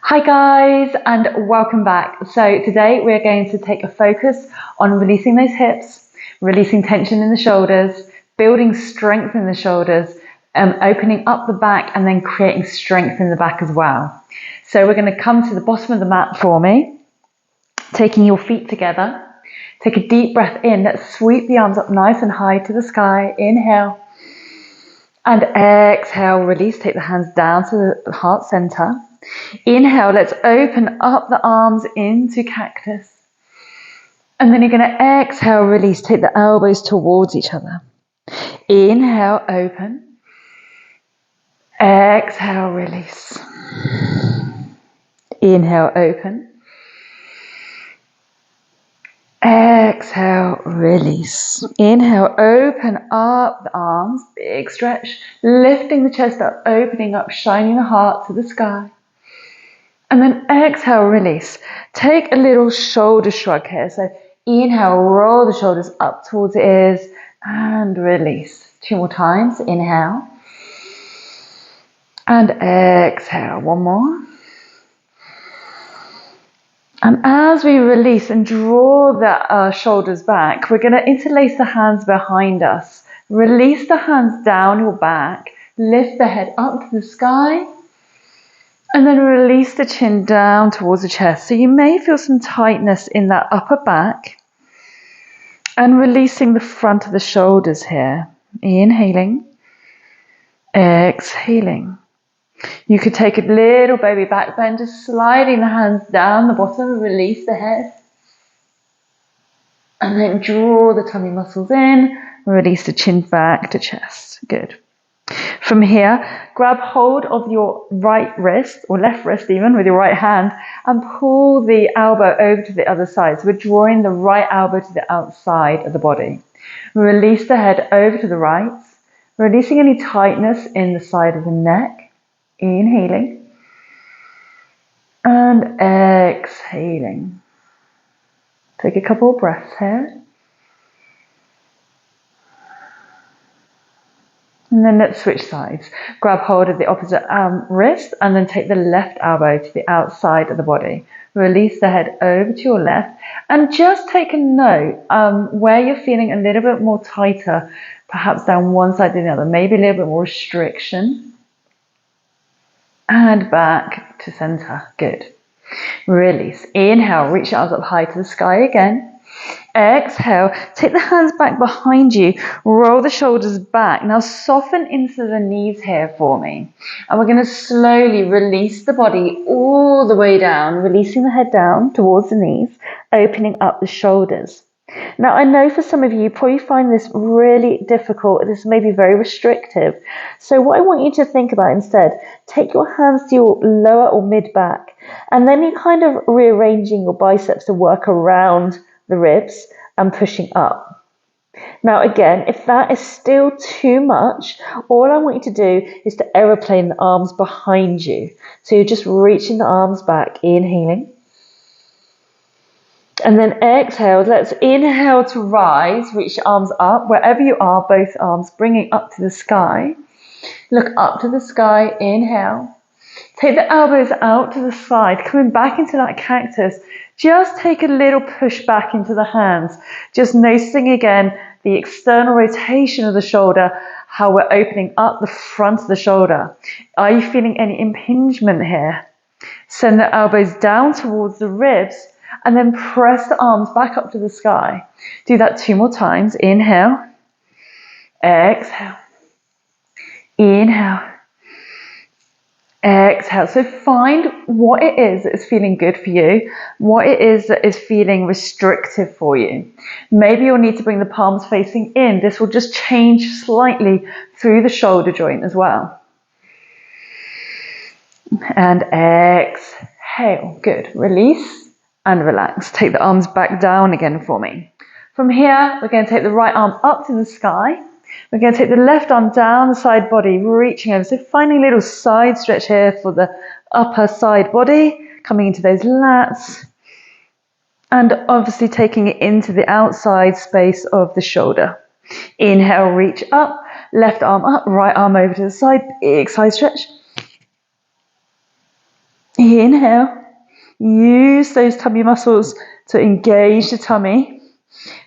Hi guys, and welcome back. So today we're going to take a focus on releasing those hips, releasing tension in the shoulders, building strength in the shoulders, opening up the back, and then creating strength in the back as well. So we're going to come to the bottom of the mat for me, taking your feet together. Take a deep breath in. Let's sweep the arms up nice and high to the sky. Inhale. And exhale, release. Take the hands down to the heart center. Inhale, let's open up the arms into cactus. And then you're going to exhale, release. Take the elbows towards each other. Inhale, open. Exhale, release. Inhale, open. Exhale, release. Inhale, open up the arms, big stretch, lifting the chest up, opening up, shining the heart to the sky. And then exhale, release. Take a little shoulder shrug here. So inhale, roll the shoulders up towards the ears and release. 2 more times. Inhale. And exhale. 1 more. And as we release and draw the shoulders back, we're going to interlace the hands behind us. Release the hands down your back. Lift the head up to the sky. And then release the chin down towards the chest. So you may feel some tightness in that upper back. And releasing the front of the shoulders here. Inhaling. Exhaling. You could take a little baby back bend, just sliding the hands down the bottom, release the head. And then draw the tummy muscles in, release the chin back to chest. Good. From here, grab hold of your right wrist, or left wrist even, with your right hand, and pull the elbow over to the other side. So we're drawing the right elbow to the outside of the body. Release the head over to the right, releasing any tightness in the side of the neck. Inhaling and exhaling. Take a couple of breaths here. And then let's switch sides. Grab hold of the opposite wrist and then take the left elbow to the outside of the body. Release the head over to your left and just take a note where you're feeling a little bit more tighter, perhaps down one side than the other, maybe a little bit more restriction. And back to center. Good. Release. Inhale, reach your arms up high to the sky again. Exhale, take the hands back behind you. Roll the shoulders back. Now soften into the knees here for me. And we're going to slowly release the body all the way down, releasing the head down towards the knees, opening up the shoulders. Now, I know for some of you probably find this really difficult. This may be very restrictive. So what I want you to think about instead, take your hands to your lower or mid back, and then you're kind of rearranging your biceps to work around the ribs and pushing up. Now, again, if that is still too much, all I want you to do is to aeroplane the arms behind you. So you're just reaching the arms back, inhaling. And then exhale, let's inhale to rise, reach your arms up, wherever you are, both arms bringing up to the sky. Look up to the sky, inhale. Take the elbows out to the side, coming back into that cactus. Just take a little push back into the hands. Just noticing again the external rotation of the shoulder, how we're opening up the front of the shoulder. Are you feeling any impingement here? Send the elbows down towards the ribs. And then press the arms back up to the sky. Do that 2 more times. Inhale. Exhale. Inhale. Exhale. So find what it is that is feeling good for you. What it is that is feeling restrictive for you. Maybe you'll need to bring the palms facing in. This will just change slightly through the shoulder joint as well. And exhale. Good. Release. And relax. Take the arms back down again for me. From here, we're going to take the right arm up to the sky. We're going to take the left arm down the side body, reaching over. So finding a little side stretch here for the upper side body, coming into those lats. And obviously taking it into the outside space of the shoulder. Inhale, reach up. Left arm up, right arm over to the side. Big side stretch. Inhale. Use those tummy muscles to engage the tummy,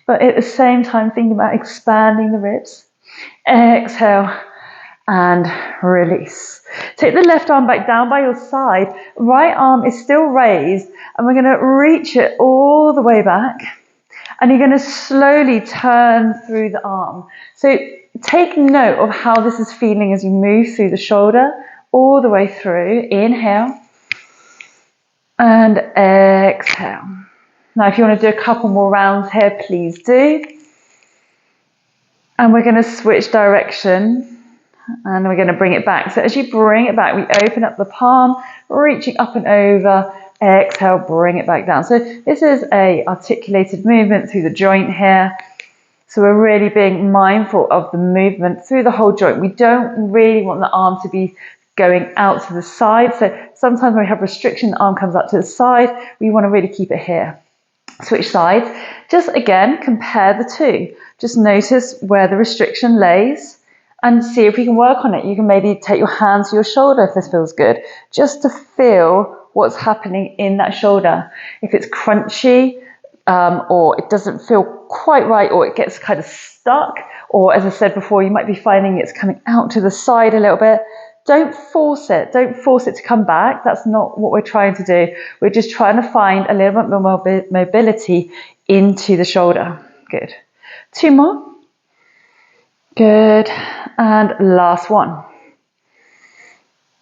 but at the same time thinking about expanding the ribs. Exhale and release. Take the left arm back down by your side. Right arm is still raised, and we're going to reach it all the way back. And you're going to slowly turn through the arm. So take note of how this is feeling as you move through the shoulder all the way through. Inhale and exhale. Now, if you want to do a couple more rounds here, please do. And we're going to switch direction and we're going to bring it back. So as you bring it back, we open up the palm, reaching up and over. Exhale, bring it back down. So this is a articulated movement through the joint here. So we're really being mindful of the movement through the whole joint. We don't really want the arm to be going out to the side. So sometimes when we have restriction, the arm comes out to the side. We want to really keep it here. Switch sides. Just again, compare the two. Just notice where the restriction lays and see if we can work on it. You can maybe take your hands to your shoulder if this feels good, just to feel what's happening in that shoulder. If it's crunchy or it doesn't feel quite right, or it gets kind of stuck, or as I said before, you might be finding it's coming out to the side a little bit. Don't force it. Don't force it to come back. That's not what we're trying to do. We're just trying to find a little bit more mobility into the shoulder. Good. 2 more. Good. And last one.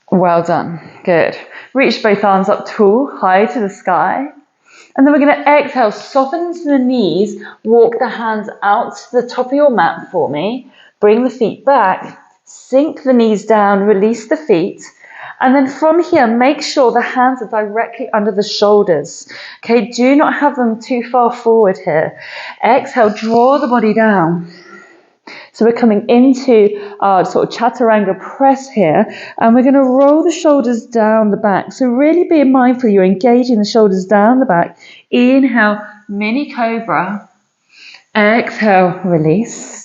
Well done. Good. Reach both arms up tall, high to the sky. And then we're going to exhale, soften into the knees, walk the hands out to the top of your mat for me. Bring the feet back. Sink the knees down, release the feet, and then from here, make sure the hands are directly under the shoulders. Okay, do not have them too far forward here. Exhale, draw the body down. So we're coming into our sort of chaturanga press here, and we're going to roll the shoulders down the back. So really be mindful you're engaging the shoulders down the back. Inhale, mini cobra. Exhale, release.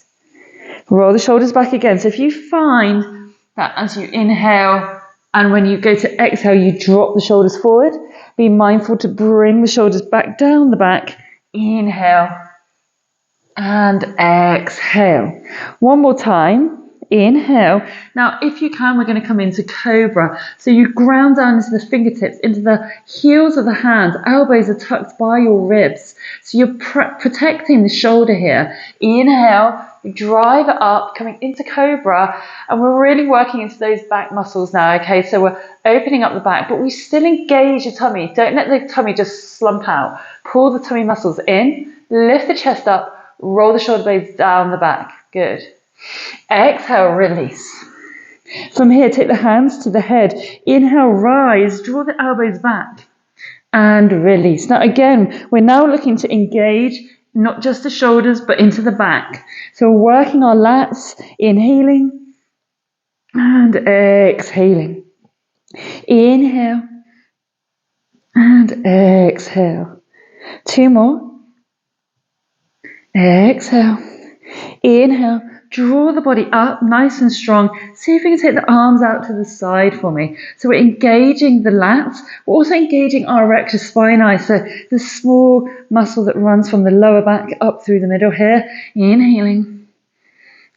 Roll the shoulders back again. So if you find that as you inhale and when you go to exhale, you drop the shoulders forward, be mindful to bring the shoulders back down the back. Inhale and exhale. One more time. Inhale. Now, if you can, we're going to come into cobra. So you ground down into the fingertips, into the heels of the hands. Elbows are tucked by your ribs. So you're protecting the shoulder here. Inhale. Drive it up, coming into cobra, and we're really working into those back muscles now, okay? So we're opening up the back, but we still engage the tummy. Don't let the tummy just slump out. Pull the tummy muscles in, lift the chest up, roll the shoulder blades down the back. Good. Exhale, release. From here, take the hands to the head. Inhale, rise, draw the elbows back, and release. Now again, we're now looking to engage not just the shoulders, but into the back. So we're working our lats, inhaling and exhaling. Inhale and exhale. 2 more. Exhale. Inhale. Draw the body up nice and strong. See if you can take the arms out to the side for me. So we're engaging the lats. We're also engaging our erector spinae. So the small muscle that runs from the lower back up through the middle here. Inhaling.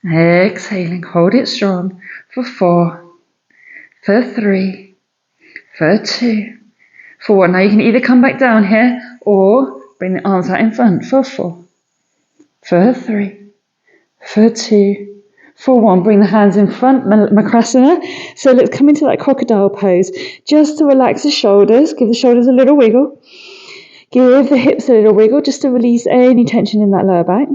Exhaling. Hold it strong for 4, for 3, for 2, for 1. Now you can either come back down here or bring the arms out in front for 4, for 3, for 2, for 1. Bring the hands in front, Makrasana. So let's come into that crocodile pose. Just to relax the shoulders, give the shoulders a little wiggle. Give the hips a little wiggle just to release any tension in that lower back.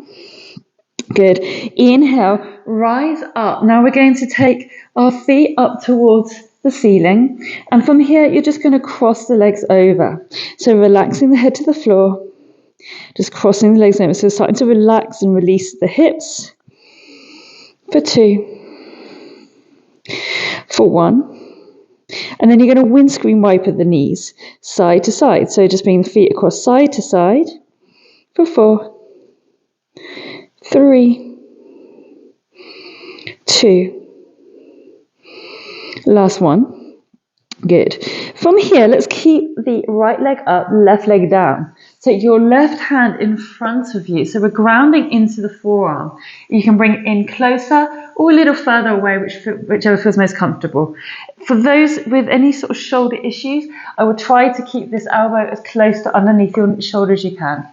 Good. Inhale, rise up. Now we're going to take our feet up towards the ceiling. And from here, you're just going to cross the legs over. So relaxing the head to the floor. Just crossing the legs over. So starting to relax and release the hips. For 2, for 1, and then you're going to windscreen wipe at the knees, side to side. So just bring the feet across side to side. For 4, 3, 2. Last one. Good. From here, let's keep the right leg up, left leg down. Take your left hand in front of you. So we're grounding into the forearm. You can bring it in closer or a little further away, whichever feels most comfortable. For those with any sort of shoulder issues, I would try to keep this elbow as close to underneath your shoulder as you can.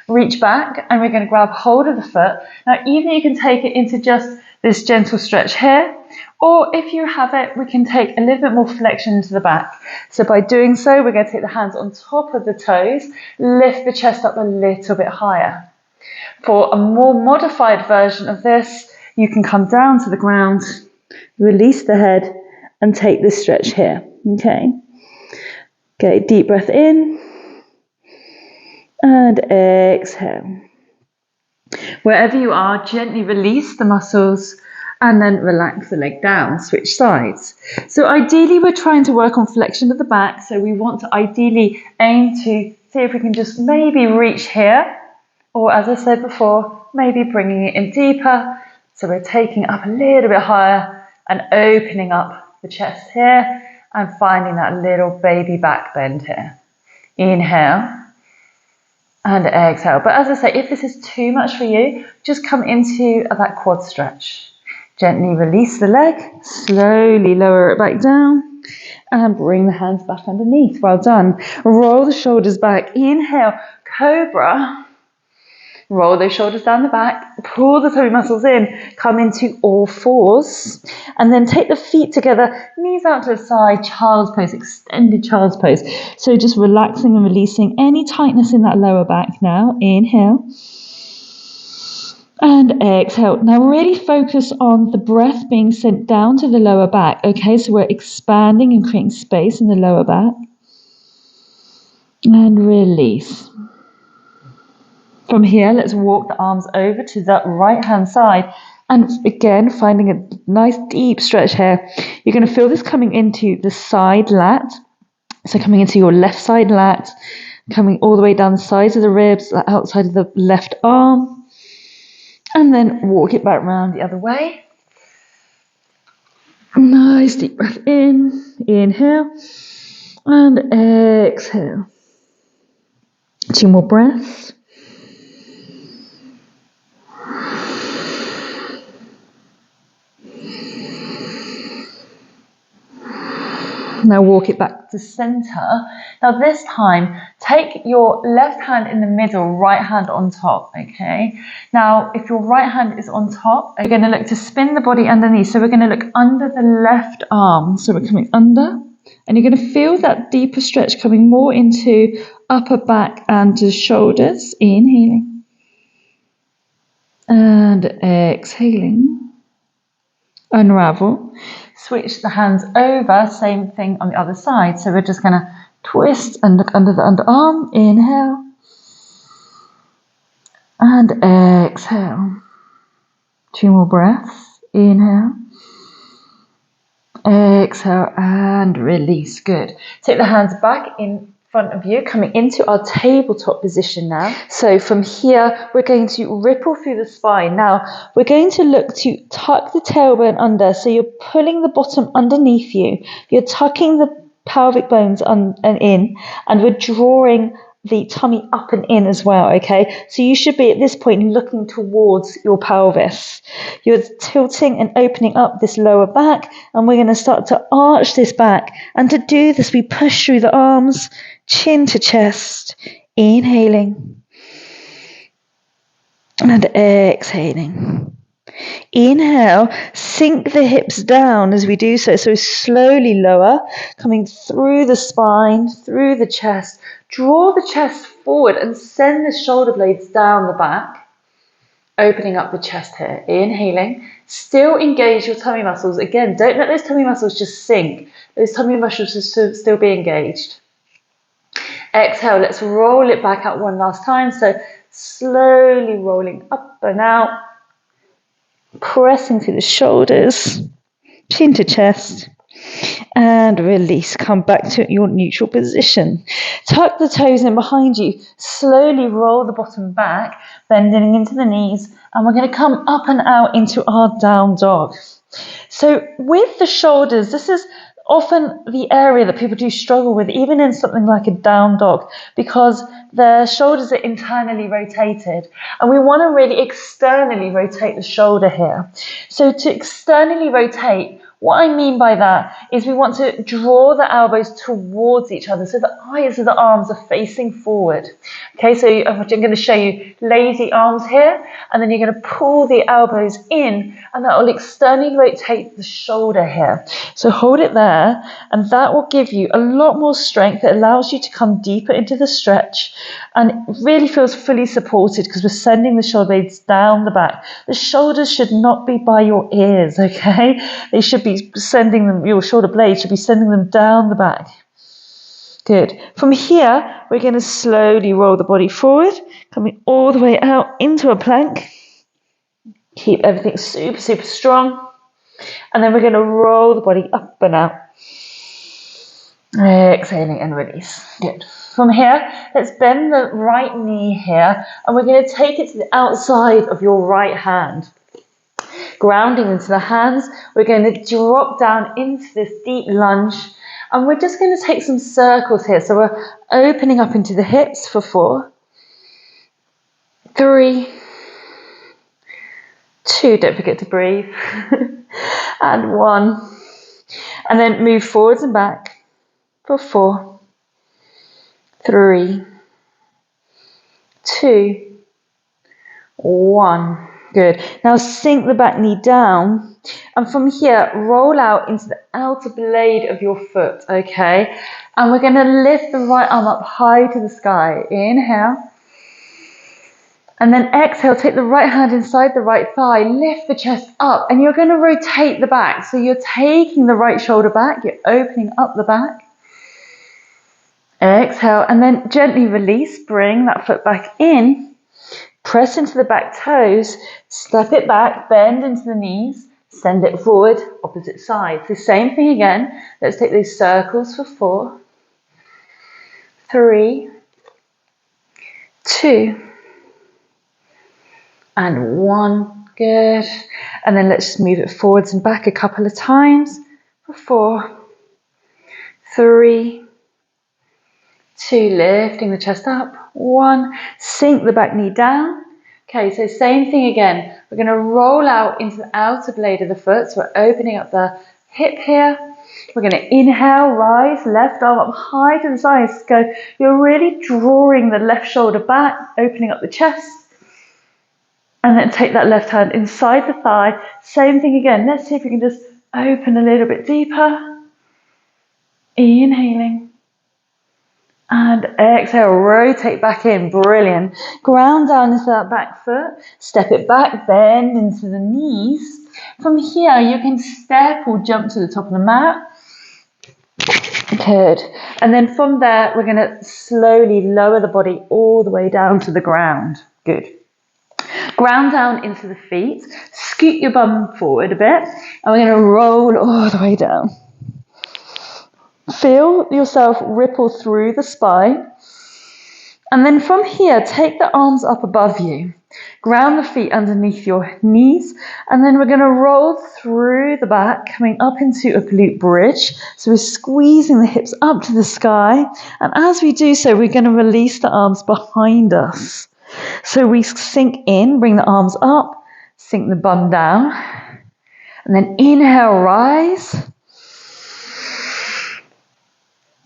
Reach back and we're going to grab hold of the foot. Now, either you can take it into just this gentle stretch here, or if you have it, we can take a little bit more flexion into the back. So by doing so, we're going to take the hands on top of the toes, lift the chest up a little bit higher. For a more modified version of this, you can come down to the ground, release the head, and take this stretch here. Okay. Okay, deep breath in, and exhale. Wherever you are, gently release the muscles and then relax the leg down, switch sides. So ideally we're trying to work on flexion of the back, so we want to ideally aim to see if we can just maybe reach here, or as I said before, maybe bringing it in deeper. So we're taking it up a little bit higher and opening up the chest here and finding that little baby back bend here. Inhale. And exhale. But as I say, if this is too much for you, just come into that quad stretch. Gently release the leg, slowly lower it back down, and bring the hands back underneath. Well done. Roll the shoulders back. Inhale, cobra. Roll those shoulders down the back, pull the tummy muscles in, come into all fours, and then take the feet together, knees out to the side, child's pose, extended child's pose. So just relaxing and releasing any tightness in that lower back now. Inhale. And exhale. Now really focus on the breath being sent down to the lower back. Okay, so we're expanding and creating space in the lower back. And release. From here, let's walk the arms over to the right-hand side. And again, finding a nice deep stretch here. You're going to feel this coming into the side lat. So coming into your left side lat, coming all the way down the sides of the ribs, outside of the left arm. And then walk it back round the other way. Nice deep breath in. Inhale. And exhale. 2 more breaths. Now walk it back to center. Now this time, take your left hand in the middle, right hand on top, okay? Now, if your right hand is on top, you're going to look to spin the body underneath. So we're going to look under the left arm. So we're coming under, and you're going to feel that deeper stretch coming more into upper back and to shoulders. Inhaling. And exhaling. Unravel. Switch the hands over, same thing on the other side. So we're just going to twist and look under the underarm. Inhale. And exhale. 2 more breaths. Inhale. Exhale and release. Good. Take the hands back in front of you, coming into our tabletop position now. So from here, we're going to ripple through the spine. Now, we're going to look to tuck the tailbone under. So you're pulling the bottom underneath you. You're tucking the pelvic bones in, and we're drawing the tummy up and in as well, okay? So you should be at this point looking towards your pelvis. You're tilting and opening up this lower back, and we're going to start to arch this back. And to do this, we push through the arms, chin to chest, inhaling and exhaling. Inhale, sink the hips down as we do so. So slowly lower, coming through the spine, through the chest. Draw the chest forward and send the shoulder blades down the back, opening up the chest here. Inhaling, still engage your tummy muscles. Again, don't let those tummy muscles just sink. Those tummy muscles should still be engaged. Exhale, let's roll it back out one last time. So slowly rolling up and out, pressing through the shoulders, chin to chest, and release. Come back to your neutral position. Tuck the toes in behind you. Slowly roll the bottom back, bending into the knees, and we're going to come up and out into our down dog. So with the shoulders, this is often the area that people do struggle with, even in something like a down dog, because their shoulders are internally rotated, and we want to really externally rotate the shoulder here. So to externally rotate, what I mean by that is we want to draw the elbows towards each other so the eyes of the arms are facing forward. Okay, so I'm going to show you lazy arms here, and then you're going to pull the elbows in, and that will externally rotate the shoulder here. So hold it there, and that will give you a lot more strength. It allows you to come deeper into the stretch, and it really feels fully supported because we're sending the shoulder blades down the back. The shoulders should not be by your ears, okay? They should be sending them, your shoulder blades should be sending them down the back. Good. From here, we're going to slowly roll the body forward, coming all the way out into a plank. Keep everything super, super strong. And then we're going to roll the body up and out. Exhaling and release. Good. From here, let's bend the right knee here, and we're going to take it to the outside of your right hand. Grounding into the hands, we're going to drop down into this deep lunge, and we're just going to take some circles here. So we're opening up into the hips for 4, 3, 2, don't forget to breathe, and 1. And then move forwards and back for 4, 3, 2, 1. Good. Now sink the back knee down, and from here roll out into the outer blade of your foot, okay? And we're going to lift the right arm up high to the sky. Inhale. And then exhale, take the right hand inside the right thigh, lift the chest up, and you're going to rotate the back. So you're taking the right shoulder back, you're opening up the back. Exhale, and then gently release, bring that foot back in. Press into the back toes, step it back, bend into the knees, send it forward, opposite side. The same thing again. Let's take these circles for 4, 3, 2, and 1. Good. And then let's just move it forwards and back a couple of times for 4, 3, 2, lifting the chest up, 1, sink the back knee down. Okay, so same thing again. We're going to roll out into the outer blade of the foot, so we're opening up the hip here. We're going to inhale, rise, left arm up high to the sides. Go. You're really drawing the left shoulder back, opening up the chest. And then take that left hand inside the thigh. Same thing again. Let's see if we can just open a little bit deeper. Inhaling. And exhale, rotate back in. Brilliant. Ground down into that back foot. Step it back, bend into the knees. From here, you can step or jump to the top of the mat. Good. And then from there, we're going to slowly lower the body all the way down to the ground. Good. Ground down into the feet. Scoot your bum forward a bit. And we're going to roll all the way down. Feel yourself ripple through the spine. And then from here, take the arms up above you. Ground the feet underneath your knees. And then we're going to roll through the back, coming up into a glute bridge. So we're squeezing the hips up to the sky. And as we do so, we're going to release the arms behind us. So we sink in, bring the arms up, sink the bum down. And then inhale, rise.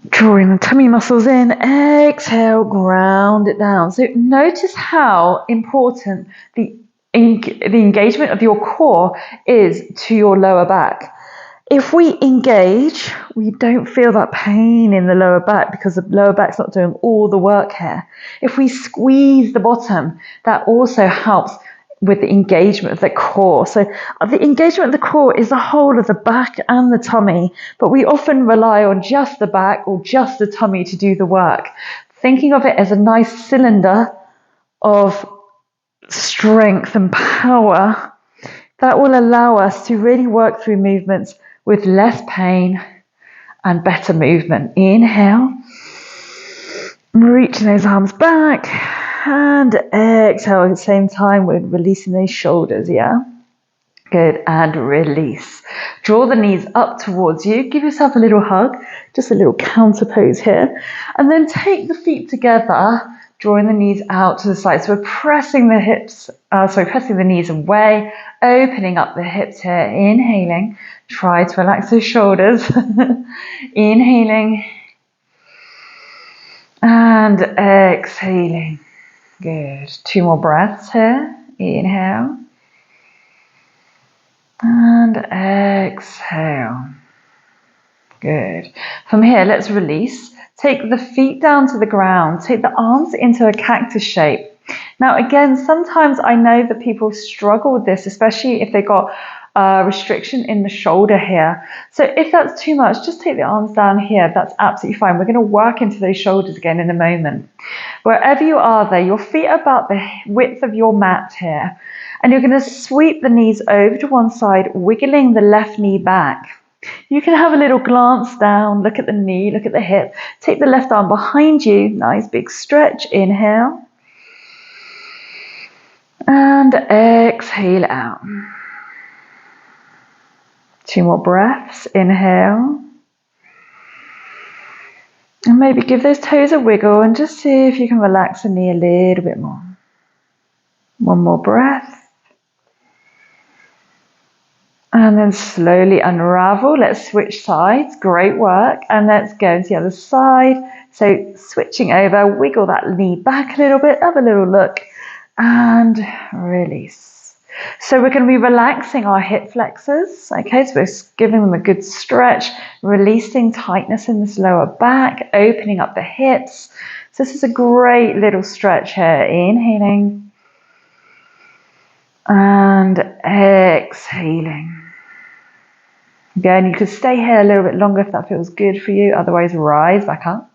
Drawing the tummy muscles in, exhale, ground it down. So notice how important the engagement of your core is to your lower back. If we engage, we don't feel that pain in the lower back because the lower back's not doing all the work here. If we squeeze the bottom, that also helps with the engagement of the core. So the engagement of the core is the whole of the back and the tummy, but we often rely on just the back or just the tummy to do the work. Thinking of it as a nice cylinder of strength and power, that will allow us to really work through movements with less pain and better movement. Inhale, reaching those arms back. And exhale at the same time, we're releasing those shoulders, yeah? Good, and release. Draw the knees up towards you. Give yourself a little hug, just a little counter pose here. And then take the feet together, drawing the knees out to the side. So we're pressing the pressing the knees away, opening up the hips here. Inhaling. Try to relax those shoulders. Inhaling. And exhaling. Good. 2 more breaths here. Inhale. And exhale. Good. From here, let's release. Take the feet down to the ground. Take the arms into a cactus shape. Now, again, sometimes I know that people struggle with this, especially if they got a restriction in the shoulder here. So if that's too much, just take the arms down here. That's absolutely fine. We're going to work into those shoulders again in a moment. Wherever you are there, your feet are about the width of your mat here. And you're going to sweep the knees over to one side, wiggling the left knee back. You can have a little glance down, look at the knee, look at the hip. Take the left arm behind you. Nice big stretch. Inhale. And exhale out. 2 more breaths. Inhale. And maybe give those toes a wiggle and just see if you can relax the knee a little bit more. 1 more breath. And then slowly unravel. Let's switch sides. Great work. And let's go to the other side. So switching over, wiggle that knee back a little bit. Have a little look. And release. So we're going to be relaxing our hip flexors. Okay, so we're giving them a good stretch. Releasing tightness in this lower back. Opening up the hips. So this is a great little stretch here. Inhaling. And exhaling. Again, you could stay here a little bit longer if that feels good for you. Otherwise, rise back up.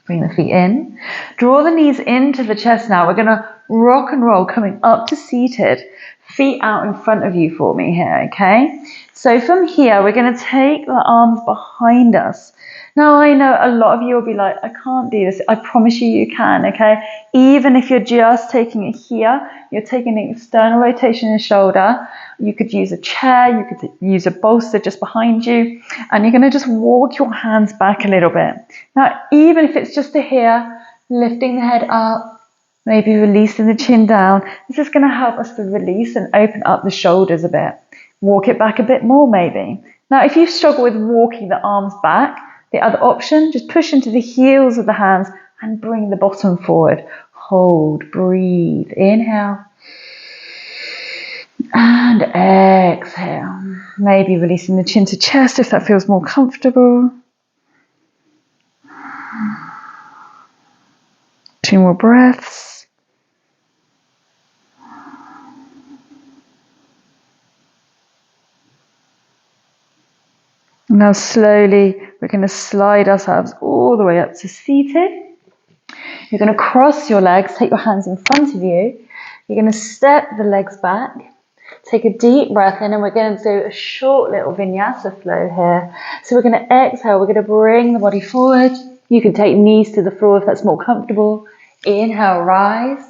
Bring the feet in. Draw the knees into the chest now. We're going to rock and roll coming up to seated. Feet out in front of you for me here, okay? So from here, we're going to take the arms behind us. Now, I know a lot of you will be like, I can't do this. I promise you, you can, okay? Even if you're just taking it here, you're taking an external rotation in the shoulder. You could use a chair, you could use a bolster just behind you, and you're going to just walk your hands back a little bit. Now, even if it's just to here, lifting the head up, maybe releasing the chin down, this is going to help us to release and open up the shoulders a bit. Walk it back a bit more, maybe. Now, if you struggle with walking the arms back, the other option, just push into the heels of the hands and bring the bottom forward. Hold, breathe, inhale. And exhale. Maybe releasing the chin to chest if that feels more comfortable. 2 more breaths. Now slowly we're going to slide ourselves all the way up to seated. You're going to cross your legs, take your hands in front of you. You're going to step the legs back. Take a deep breath in, and we're going to do a short little vinyasa flow here. So we're going to exhale, we're going to bring the body forward. You can take knees to the floor if that's more comfortable. Inhale, rise,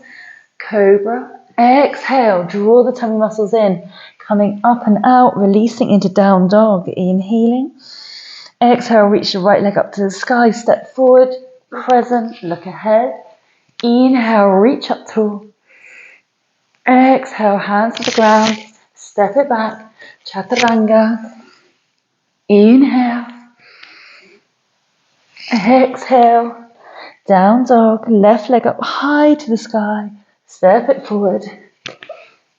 cobra. Exhale, draw the tummy muscles in. Coming up and out, releasing into down dog. Inhaling. Exhale, reach the right leg up to the sky. Step forward, present, look ahead. Inhale, reach up tall. Exhale, hands to the ground. Step it back. Chaturanga. Inhale. Exhale. Down dog. Left leg up high to the sky. Step it forward.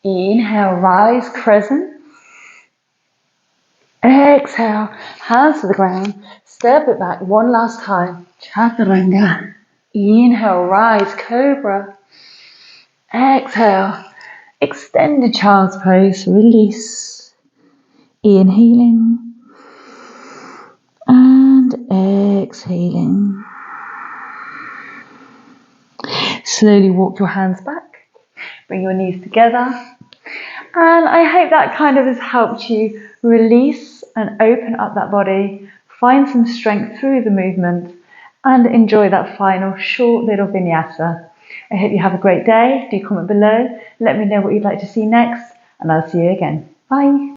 Inhale, rise, crescent. Exhale, hands to the ground. Step it back one last time. Chaturanga. Inhale, rise, cobra. Exhale, extended child's pose. Release. Inhaling. And exhaling. Slowly walk your hands back. Bring your knees together. And I hope that kind of has helped you release and open up that body, find some strength through the movement, and enjoy that final short little vinyasa. I hope you have a great day. Do comment below. Let me know what you'd like to see next, and I'll see you again. Bye.